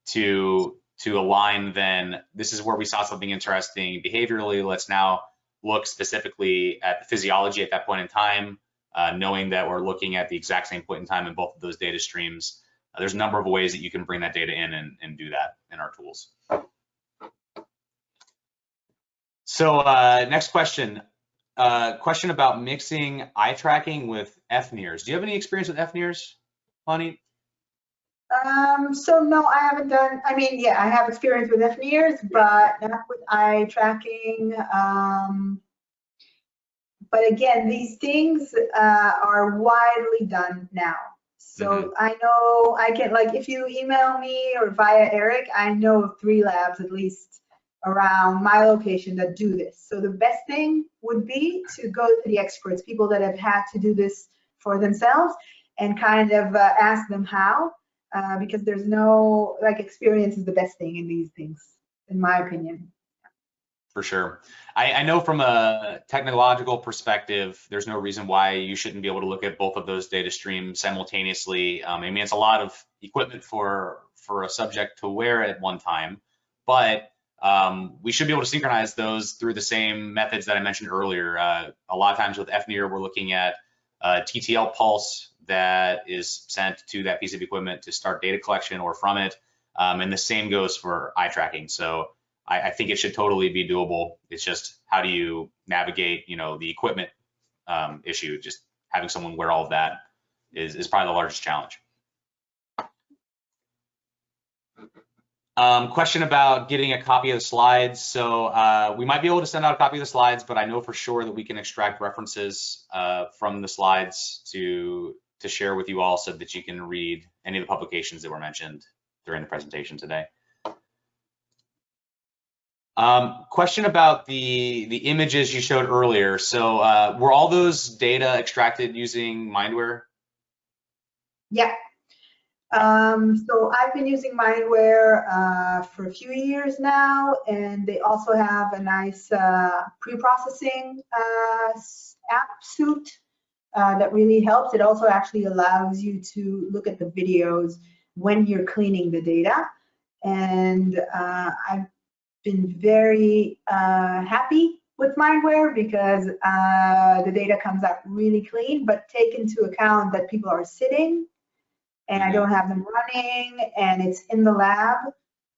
to align. Then this is where we saw something interesting behaviorally. Let's now look specifically at the physiology at that point in time, knowing that we're looking at the exact same point in time in both of those data streams. There's a number of ways that you can bring that data in and do that in our tools. So next question. Question about mixing eye tracking with fNIRs. Do you have any experience with fNIRs, Ilanit? So no, I haven't done, I mean, yeah, I have experience with fNIRs, but not with eye tracking. But again, these things are widely done now. So I know I can, like, if you email me or via Eric, I know of 3 labs at least around my location that do this. So the best thing would be to go to the experts, people that have had to do this for themselves, and kind of ask them how, because there's no, like, experience is the best thing in these things, in my opinion. For sure. I know from a technological perspective, there's no reason why you shouldn't be able to look at both of those data streams simultaneously. I mean, it's a lot of equipment for a subject to wear at one time, but we should be able to synchronize those through the same methods that I mentioned earlier. A lot of times with fNIR, we're looking at TTL pulse that is sent to that piece of equipment to start data collection or from it. And the same goes for eye tracking. So I think it should totally be doable. It's just how do you navigate, the equipment issue. Just having someone wear all of that is probably the largest challenge. Question about getting a copy of the slides. So we might be able to send out a copy of the slides, but I know for sure that we can extract references from the slides to share with you all so that you can read any of the publications that were mentioned during the presentation today. Question about the images you showed earlier. So were all those data extracted using MindWare? Yeah. So I've been using MindWare for a few years now, and they also have a nice pre-processing app suite that really helps. It also actually allows you to look at the videos when you're cleaning the data. And I've been very happy with MindWare because the data comes out really clean, but take into account that people are sitting and I don't have them running and it's in the lab.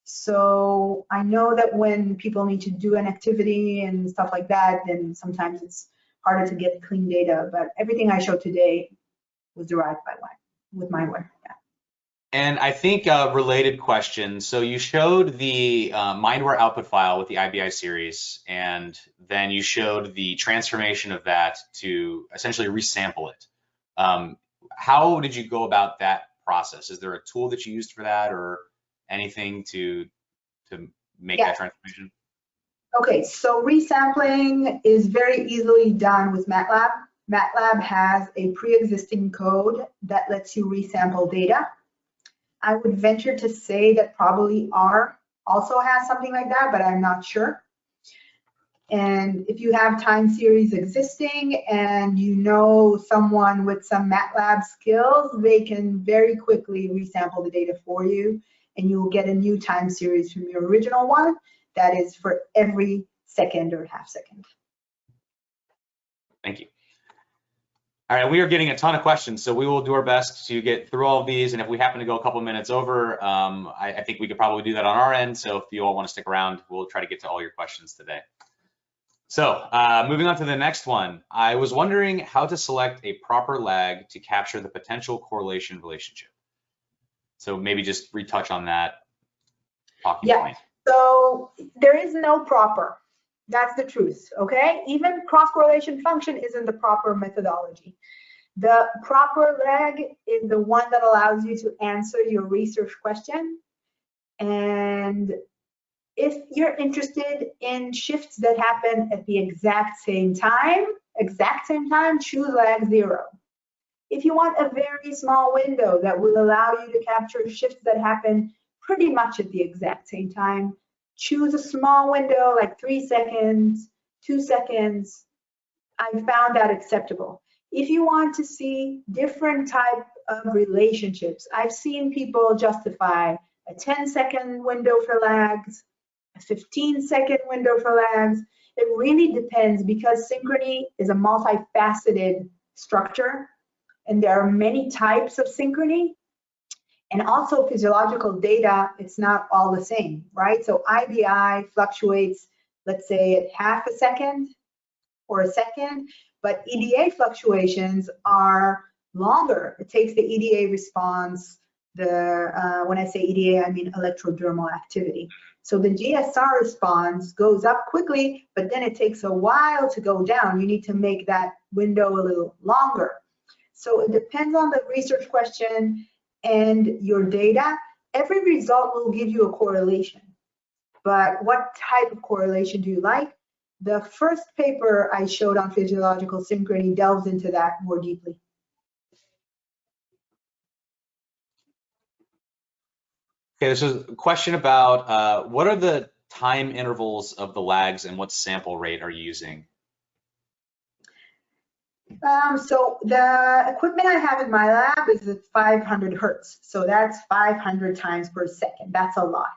So I know that when people need to do an activity and stuff like that, then sometimes it's harder to get clean data, but everything I showed today was derived with MindWare. Yeah. And I think a related question. So you showed the MindWare output file with the IBI series, and then you showed the transformation of that to essentially resample it. How did you go about that process? Is there a tool that you used for that or anything to make that transformation? Okay, so resampling is very easily done with MATLAB. MATLAB has a pre-existing code that lets you resample data. I would venture to say that probably R also has something like that, but I'm not sure. And if you have time series existing and you know someone with some MATLAB skills, they can very quickly resample the data for you, and you will get a new time series from your original one that is for every second or half second. Thank you. All right, we are getting a ton of questions, so we will do our best to get through all of these. And if we happen to go a couple minutes over, I think we could probably do that on our end. So if you all want to stick around, we'll try to get to all your questions today. So moving on to the next one, I was wondering how to select a proper lag to capture the potential correlation relationship. So maybe just retouch on that talking point. So there is no proper. That's the truth, okay? Even cross-correlation function isn't the proper methodology. The proper lag is the one that allows you to answer your research question. And if you're interested in shifts that happen at the exact same time, choose lag 0. If you want a very small window that will allow you to capture shifts that happen pretty much at the exact same time, choose a small window like 3 seconds, 2 seconds. I found that acceptable. If you want to see different type of relationships, I've seen people justify a 10-second window for lags, a 15-second window for lags. It really depends because synchrony is a multifaceted structure and there are many types of synchrony. And also physiological data, it's not all the same, right? So IBI fluctuates, let's say at half a second or a second, but EDA fluctuations are longer. It takes the EDA response, when I say EDA, I mean electrodermal activity. So the GSR response goes up quickly, but then it takes a while to go down. You need to make that window a little longer. So it depends on the research question and your data. Every result will give you a correlation, but what type of correlation do you like? The first paper I showed on physiological synchrony delves into that more deeply. Okay, this is a question about what are the time intervals of the lags and what sample rate are you using? So the equipment I have in my lab is at 500 hertz. So that's 500 times per second. That's a lot.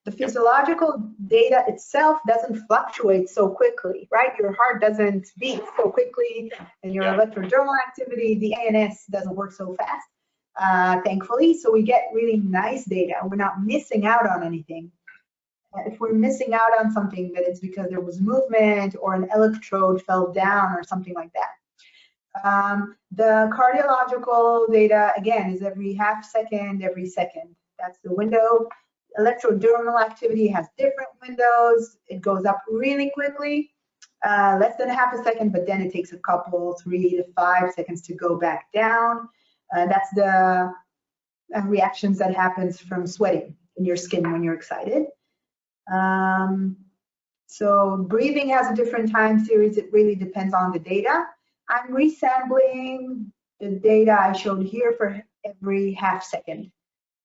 The physiological data itself doesn't fluctuate so quickly, right? Your heart doesn't beat so quickly and your electrodermal activity, the ANS doesn't work so fast, thankfully. So we get really nice data. We're not missing out on anything. If we're missing out on something, then it's because there was movement or an electrode fell down or something like that. The cardiological data, again, is every half second, every second. That's the window. Electrodermal activity has different windows. It goes up really quickly, less than half a second, but then it takes a couple, 3 to 5 seconds to go back down. That's the reactions that happens from sweating in your skin when you're excited. So breathing has a different time series. It really depends on the data. I'm resampling the data I showed here for every half second.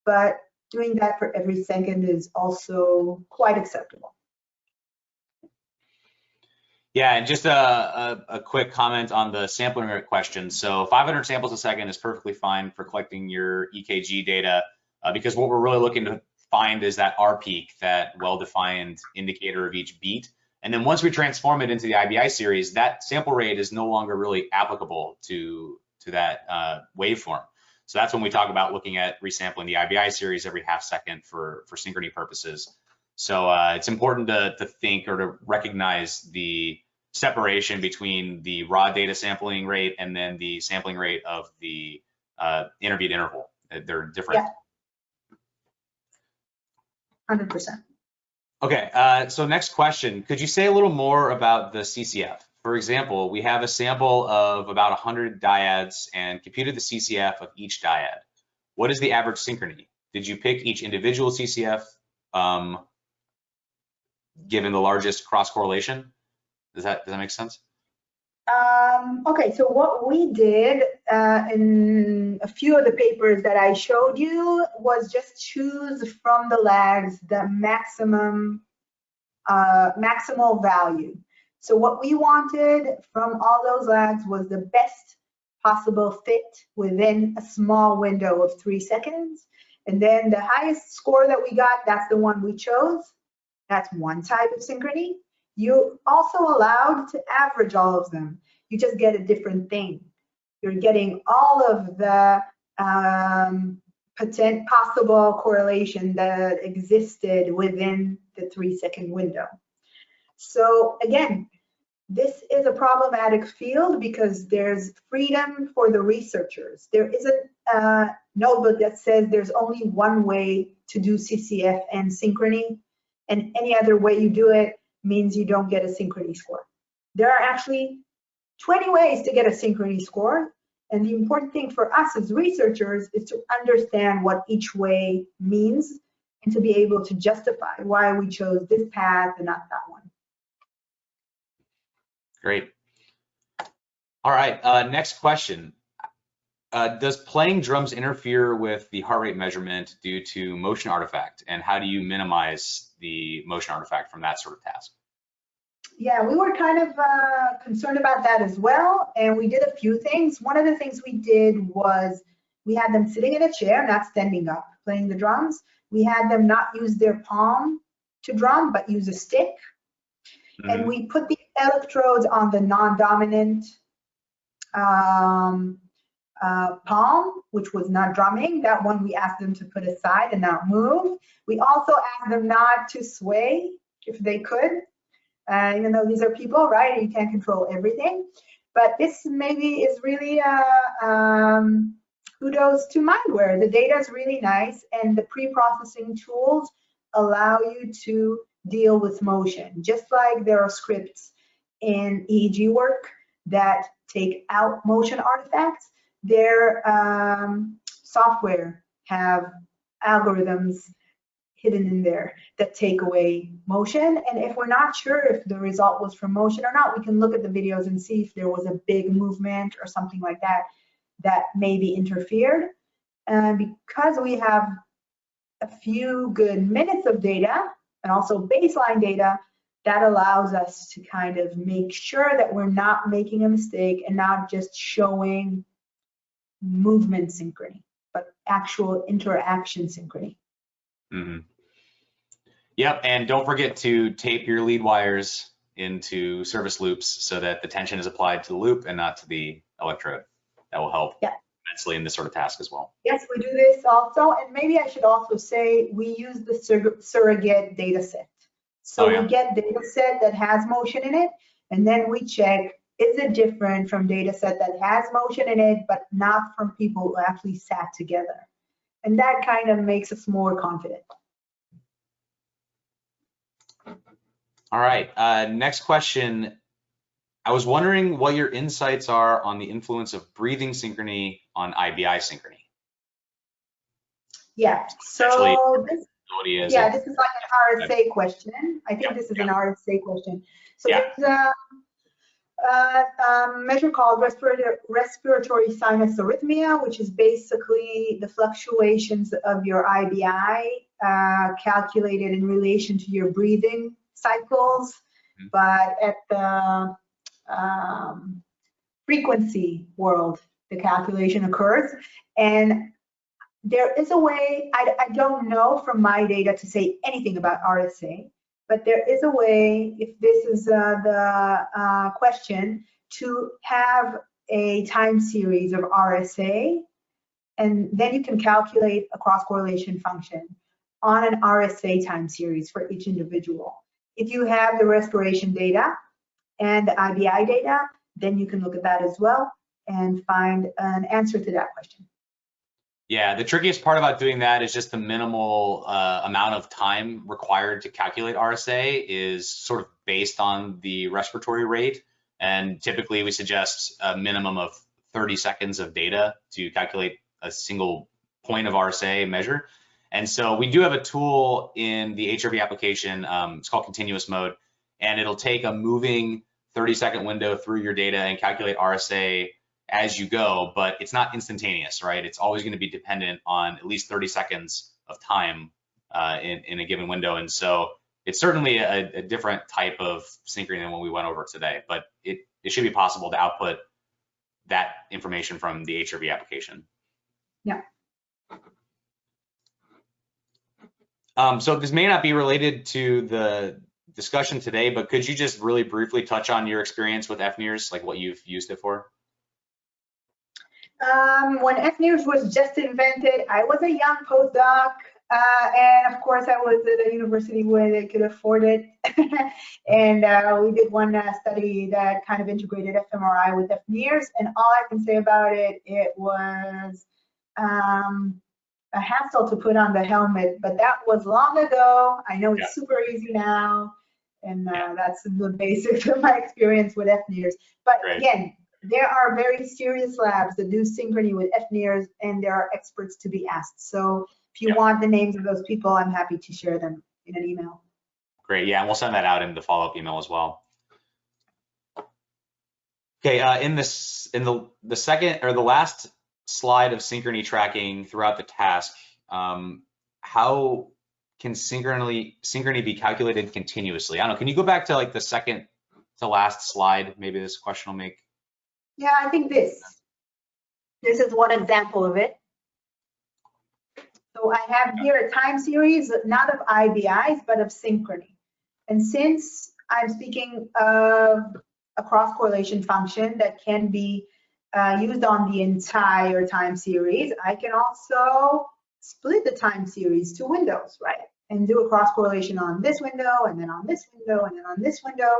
but doing that for every second is also quite acceptable. Yeah, and just a quick comment on the sampling rate question. So 500 samples a second is perfectly fine for collecting your EKG data, because what we're really looking to find is that R peak, that well-defined indicator of each beat. And then once we transform it into the IBI series, that sample rate is no longer really applicable to that waveform. So that's when we talk about looking at resampling the IBI series every half second for synchrony purposes. So it's important to think or to recognize the separation between the raw data sampling rate and then the sampling rate of the interbeat interval. They're different. Yeah. 100%. Okay, so next question. Could you say a little more about the CCF? For example, we have a sample of about 100 dyads and computed the CCF of each dyad. What is the average synchrony? Did you pick each individual CCF given the largest cross correlation? Does that make sense? Okay, so what we did in a few of the papers that I showed you was just choose from the lags the maximal value. So what we wanted from all those lags was the best possible fit within a small window of 3 seconds. And then the highest score that we got, that's the one we chose. That's one type of synchrony. You also allowed to average all of them. You just get a different thing. You're getting all of the possible correlation that existed within the 3 second window. So again, this is a problematic field because there's freedom for the researchers. There isn't a notebook that says there's only one way to do CCF and synchrony, and any other way you do it means you don't get a synchrony score. There are actually 20 ways to get a synchrony score, and the important thing for us as researchers is to understand what each way means and to be able to justify why we chose this path and not that one. Great. All right, next question. Does playing drums interfere with the heart rate measurement due to motion artifact? And how do you minimize the motion artifact from that sort of task? Yeah, we were kind of concerned about that as well. And we did a few things. One of the things we did was we had them sitting in a chair, not standing up, playing the drums. We had them not use their palm to drum, but use a stick. Mm-hmm. And we put the electrodes on the non-dominant palm, which was not drumming. That one we asked them to put aside and not move. We also asked them not to sway if they could, even though these are people, right? You can't control everything. But this maybe is really kudos to MindWare. The data is really nice, and the pre-processing tools allow you to deal with motion. Just like there are scripts in EEG work that take out motion artifacts, their software have algorithms hidden in there that take away motion. And if we're not sure if the result was from motion or not, we can look at the videos and see if there was a big movement or something like that that maybe interfered. And because we have a few good minutes of data and also baseline data, that allows us to kind of make sure that we're not making a mistake and not just showing movement synchrony, but actual interaction synchrony. Mm-hmm. Yep, and don't forget to tape your lead wires into service loops so that the tension is applied to the loop and not to the electrode. That will help immensely in this sort of task as well. Yes, we do this also, and maybe I should also say we use the surrogate data set. So we get data set that has motion in it, and then we check, is it different from data set that has motion in it, but not from people who actually sat together? And that kind of makes us more confident. All right, next question. I was wondering what your insights are on the influence of breathing synchrony on IBI synchrony. Yeah, so this is like an RSA question. I think this is an RSA question. So Measure called respiratory sinus arrhythmia, which is basically the fluctuations of your IBI calculated in relation to your breathing cycles, but at the frequency world, the calculation occurs. And there is a way, I don't know from my data to say anything about RSA, but there is a way, if this is the question, to have a time series of RSA, and then you can calculate a cross-correlation function on an RSA time series for each individual. If you have the respiration data and the IBI data, then you can look at that as well and find an answer to that question. Yeah, the trickiest part about doing that is just the minimal amount of time required to calculate RSA is sort of based on the respiratory rate. And typically we suggest a minimum of 30 seconds of data to calculate a single point of RSA measure. And so we do have a tool in the HRV application, it's called continuous mode, and it'll take a moving 30-second window through your data and calculate RSA as you go, but it's not instantaneous, right? It's always going to be dependent on at least 30 seconds of time in a given window. And so it's certainly a different type of synchrony than what we went over today, but it should be possible to output that information from the HRV application. Yeah. So this may not be related to the discussion today, but could you just really briefly touch on your experience with fNIRs, like what you've used it for? When fNIRs was just invented, I was a young postdoc, and of course I was at a university where they could afford it. And we did one study that kind of integrated fMRI with fNIRs, and all I can say about it, it was a hassle to put on the helmet, but that was long ago. I know it's super easy now, and that's the basics of my experience with fNIRs. But again, there are very serious labs that do synchrony with fNIRs, and there are experts to be asked. So if you want the names of those people, I'm happy to share them in an email. Great, yeah, and we'll send that out in the follow-up email as well. Okay, in the second or the last slide of synchrony tracking throughout the task, how can synchrony be calculated continuously? I don't know, can you go back to like the second to last slide? Maybe this question will make. Yeah, I think this is one example of it. So I have here a time series, not of IBIs, but of synchrony. And since I'm speaking of a cross-correlation function that can be used on the entire time series, I can also split the time series to windows, right? And do a cross-correlation on this window, and then on this window, and then on this window.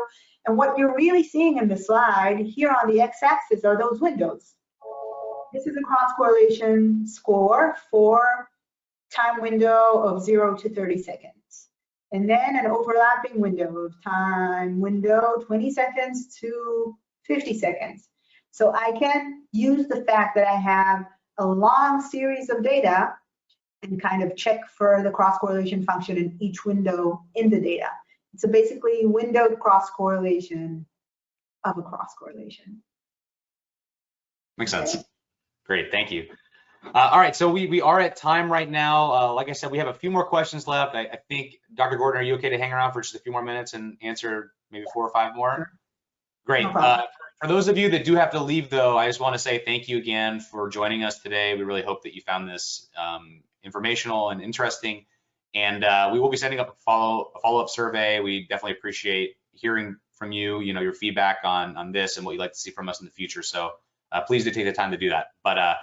And what you're really seeing in the slide here on the x-axis are those windows. This is a cross-correlation score for time window of 0 to 30 seconds. And then an overlapping window of time window 20 seconds to 50 seconds. So I can use the fact that I have a long series of data and kind of check for the cross-correlation function in each window in the data. So basically windowed cross-correlation of a cross-correlation. Makes sense. Great, thank you. All right, so we are at time right now. Like I said, we have a few more questions left. I think, Dr. Gordon, are you okay to hang around for just a few more minutes and answer maybe 4 or 5 more? Great. No for those of you that do have to leave, though, I just want to say thank you again for joining us today. We really hope that you found this informational and interesting. And we will be sending up a follow-up survey. We definitely appreciate hearing from you, your feedback on this and what you'd like to see from us in the future. So please do take the time to do that. But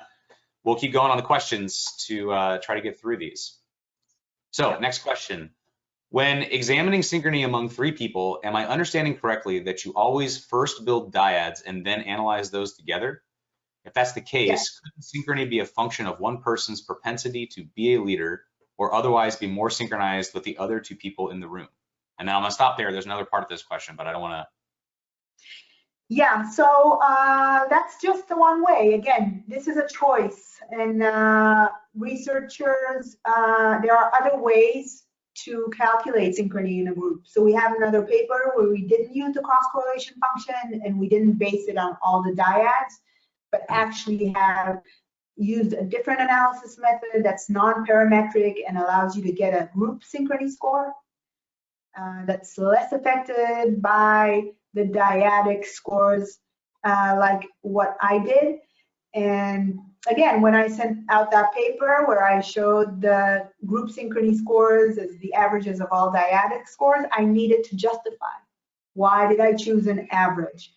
we'll keep going on the questions to try to get through these. So next question. When examining synchrony among 3 people, am I understanding correctly that you always first build dyads and then analyze those together? If that's the case, could synchrony be a function of one person's propensity to be a leader or otherwise be more synchronized with the other 2 people in the room? And then I'm gonna stop there. There's another part of this question, but I don't wanna. Yeah, so that's just the one way. Again, this is a choice, and researchers, there are other ways to calculate synchrony in a group. So we have another paper where we didn't use the cross-correlation function and we didn't base it on all the dyads, but actually have used a different analysis method that's non-parametric and allows you to get a group synchrony score that's less affected by the dyadic scores like what I did. And again, when I sent out that paper where I showed the group synchrony scores as the averages of all dyadic scores, I needed to justify why did I choose an average.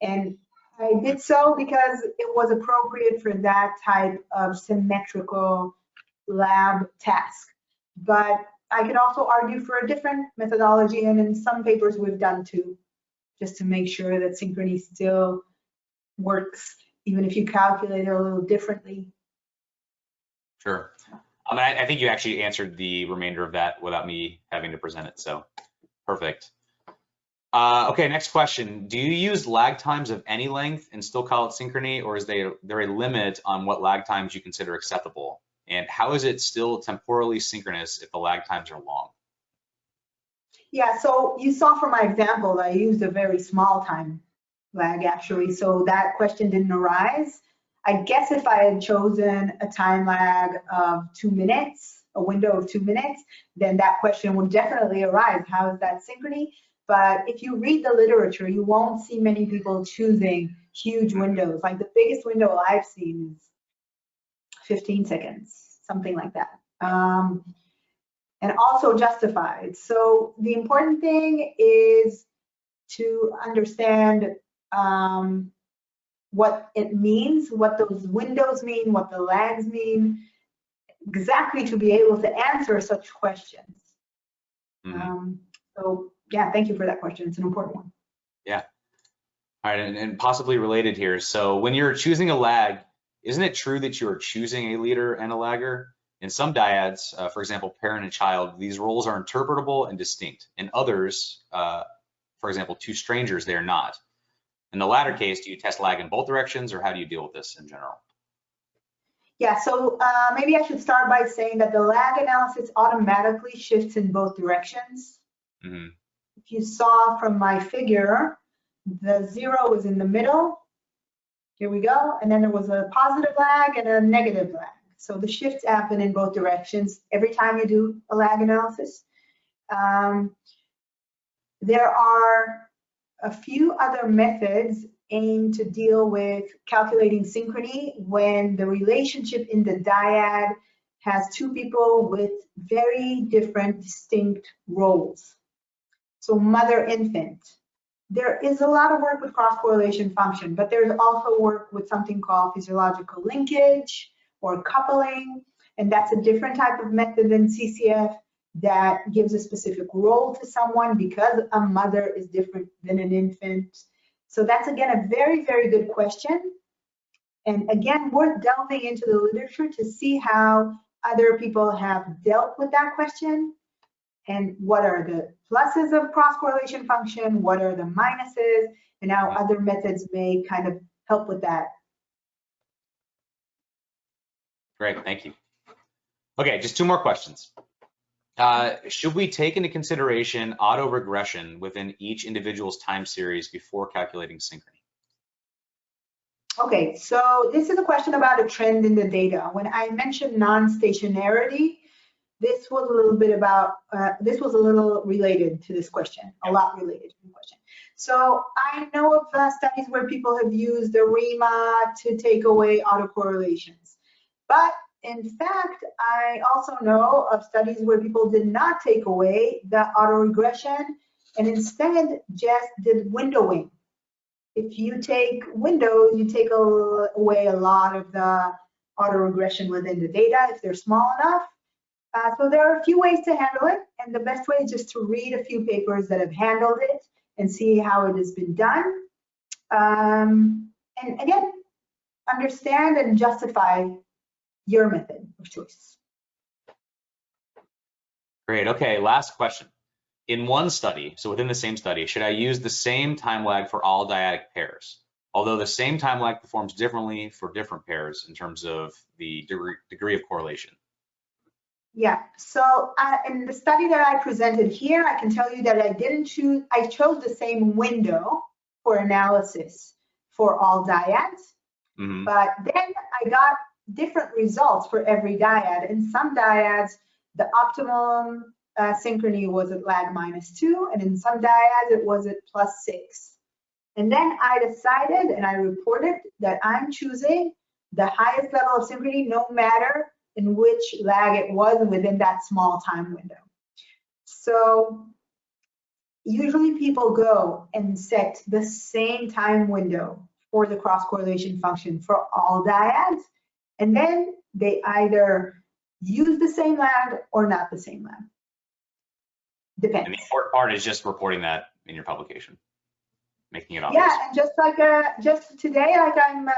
And I did so because it was appropriate for that type of symmetrical lab task. But I could also argue for a different methodology, and in some papers we've done too, just to make sure that synchrony still works, even if you calculate it a little differently. Sure. I think you actually answered the remainder of that without me having to present it, so perfect. Okay, next question. Do you use lag times of any length and still call it synchrony, or is there a limit on what lag times you consider acceptable? And how is it still temporally synchronous if the lag times are long? Yeah, so you saw from my example that I used a very small time lag actually, so that question didn't arise. I guess if I had chosen a time lag of 2 minutes, a window of 2 minutes, then that question would definitely arise. How is that synchrony? But if you read the literature, you won't see many people choosing huge windows. Like the biggest window I've seen is 15 seconds, something like that. And also justified. So the important thing is to understand what it means, what those windows mean, what the lags mean, exactly to be able to answer such questions. So yeah, thank you for that question. It's an important one. Yeah. All right, and possibly related here. So when you're choosing a lag, isn't it true that you're choosing a leader and a lagger? In some dyads, for example, parent and child, these roles are interpretable and distinct. In others, for example, two strangers, they are not. In the latter case, do you test lag in both directions, or how do you deal with this in general? Yeah, so maybe I should start by saying that the lag analysis automatically shifts in both directions. If you saw from my figure, the 0 is in the middle. Here we go. And then there was a positive lag and a negative lag. So the shifts happen in both directions every time you do a lag analysis. There are a few other methods aimed to deal with calculating synchrony when the relationship in the dyad has two people with very different, distinct roles. So mother-infant. There is a lot of work with cross-correlation function, but there's also work with something called physiological linkage or coupling, and that's a different type of method than CCF that gives a specific role to someone because a mother is different than an infant. So that's, again, a very, very good question. And again, worth delving into the literature to see how other people have dealt with that question and what are the pluses of cross-correlation function, what are the minuses, and how other methods may kind of help with that. Great, thank you. Okay, just two more questions. Should we take into consideration autoregression within each individual's time series before calculating synchrony? Okay, so this is a question about a trend in the data. When I mentioned non-stationarity, this was a little bit about, this was a little related to this question, a lot related to the question. So I know of studies where people have used the REMA to take away autocorrelations. But in fact, I also know of studies where people did not take away the autoregression and instead just did windowing. If you take windows, you take away a lot of the autoregression within the data if they're small enough. So there are a few ways to handle it, and the best way is just to read a few papers that have handled it and see how it has been done. And again, understand and justify your method of choice. Great, okay, last question. In one study, so within the same study, should I use the same time lag for all dyadic pairs? Although the same time lag performs differently for different pairs in terms of the degree of correlation. Yeah, so in the study that I presented here, I can tell you that I chose the same window for analysis for all dyads, but then I got different results for every dyad. In some dyads, the optimum synchrony was at lag -2, and in some dyads, it was at +6. And then I decided and I reported that I'm choosing the highest level of synchrony no matter in which lag it was within that small time window. So usually people go and set the same time window for the cross-correlation function for all dyads, and then they either use the same lag or not the same lag. Depends. And the important part is just reporting that in your publication, making it obvious. Yeah, and just like just today, like I'm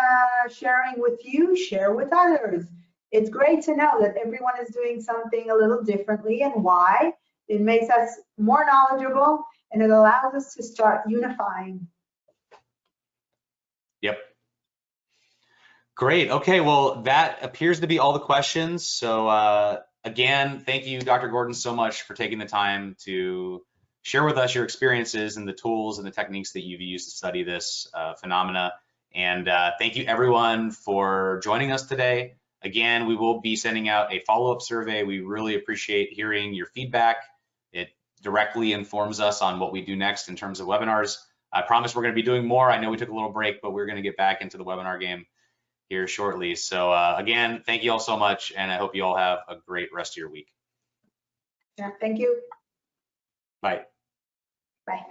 sharing with you, share with others. It's great to know that everyone is doing something a little differently and why. It makes us more knowledgeable and it allows us to start unifying. Yep. Great. Okay, well, that appears to be all the questions. So again, thank you, Dr. Gordon, so much for taking the time to share with us your experiences and the tools and the techniques that you've used to study this phenomena. And thank you, everyone, for joining us today. Again, we will be sending out a follow-up survey. We really appreciate hearing your feedback. It directly informs us on what we do next in terms of webinars. I promise we're going to be doing more. I know we took a little break, but we're going to get back into the webinar game here shortly. So again, thank you all so much, and I hope you all have a great rest of your week. Yeah, thank you. Bye. Bye.